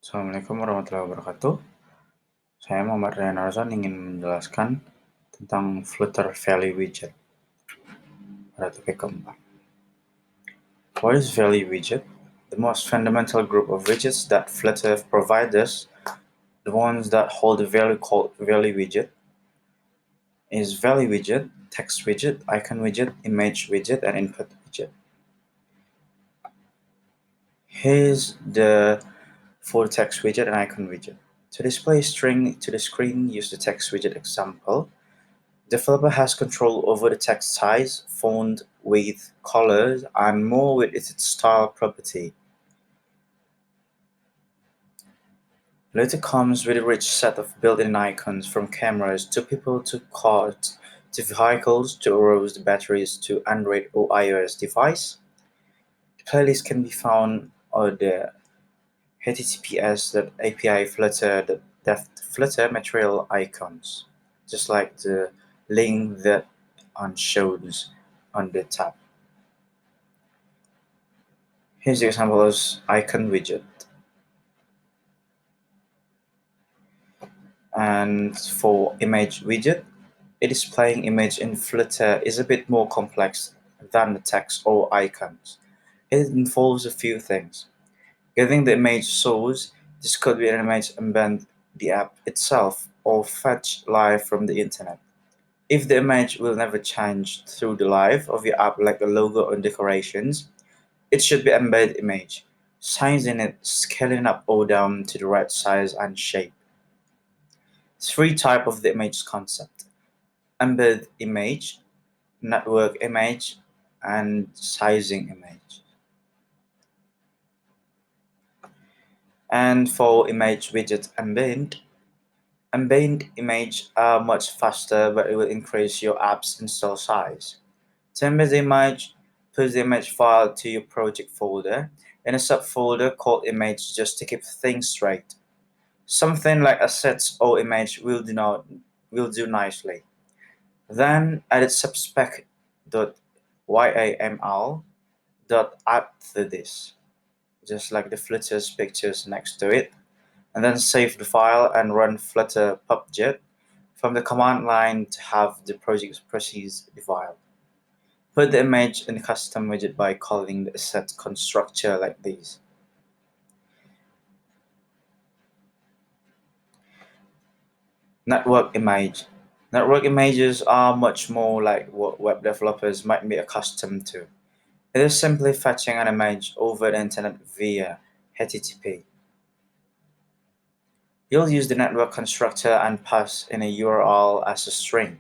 Assalamualaikum warahmatullahi wabarakatuh. Saya Muhammad Rian Arzan ingin menjelaskan tentang Flutter Value Widget pada topik keempat. What is Value Widget? The most fundamental group of widgets that Flutter provides us, the ones that hold a value called Value Widget, is Value Widget, Text Widget, Icon Widget, Image Widget, and Input Widget. Here's the full text widget and icon widget. To display a string to the screen, use the text widget example. Developer has control over the text size, font, width, colors, and more with its style property. Flutter comes with a rich set of built-in icons, from cameras to people to cars to vehicles to arrows to batteries to Android or iOS device. The playlist can be found on the https://api flutter material icons, just like the link that shows on the tab. Here's the example of icon widget. And for image widget, a displaying image in Flutter is a bit more complex than the text or icons. It involves a few things. Getting the image source, this could be an image embed the app itself or fetch live from the internet. If the image will never change through the life of your app like a logo or decorations, it should be embedded image, sizing it, scaling up or down to the right size and shape. Three types of the image concept: embedded image, network image, and sizing image. And for image widget embedded image are much faster, but it will increase your app's install size. To embed the image, put the image file to your project folder in a subfolder called image just to keep things straight. Something like assets or image will do nicely. Then edit subspec.yaml.add to this, just like the Flutter's pictures next to it, and then save the file and run Flutter pubget from the command line to have the project proceeds the file. Put the image in the custom widget by calling the asset constructor like this. Network image. Network images are much more like what web developers might be accustomed to. It is simply fetching an image over the internet via HTTP. You'll use the network constructor and pass in a URL as a string.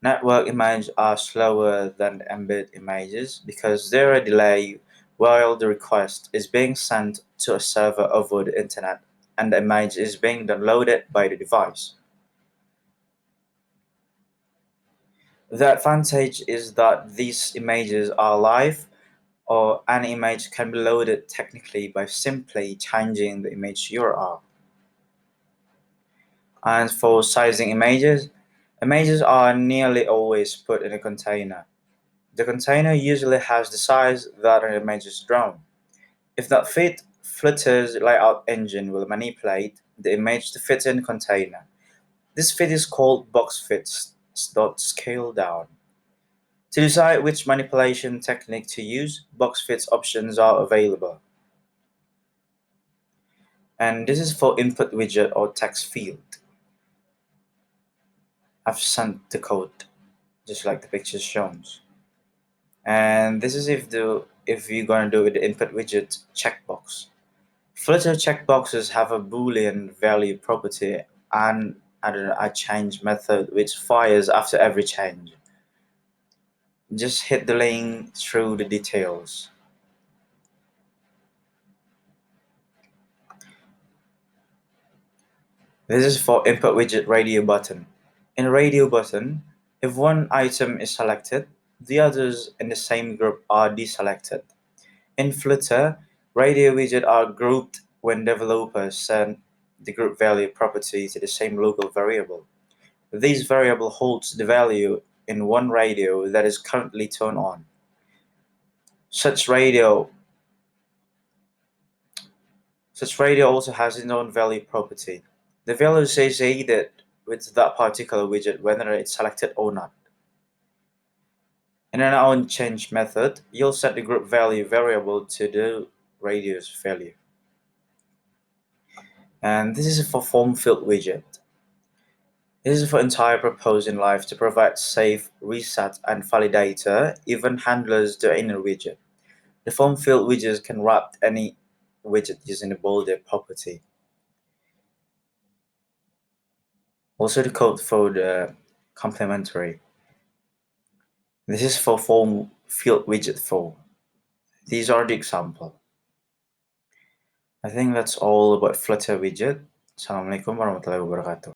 Network images are slower than embedded images because there is a delay while the request is being sent to a server over the internet and the image is being downloaded by the device. The advantage is that these images are live, or an image can be loaded technically by simply changing the image URL. And for sizing images, images are nearly always put in a container. The container usually has the size that an image is drawn. If that fit, Flutter's layout engine will manipulate the image to fit in the container. This fit is called boxfit.scaledown. To decide which manipulation technique to use, boxfit options are available. And this is for input widget or text field. I've sent the code just like the picture shows. And this is if you're gonna do with the input widget checkbox. Flutter checkboxes have a Boolean value property and a change method which fires after every change. Just hit the link through the details. This is for input widget radio button. In a radio button, if one item is selected, the others in the same group are deselected. In Flutter, radio widgets are grouped when developers send the group value property to the same local variable. This variable holds the value in one radio that is currently turned on. Such radio Such radio also has its own value property. The value is associated with that particular widget whether it's selected or not. In an onChange method, you'll set the group value variable to the radius value. And this is for form field widget. This is for entire proposed in life to provide save, reset, and validator event handlers to any widget. The form field widget can wrap any widget using the bolded property. Also the code for the complementary. This is for form field widget 4. These are the example. I think that's all about Flutter widget. Assalamualaikum warahmatullahi wabarakatuh.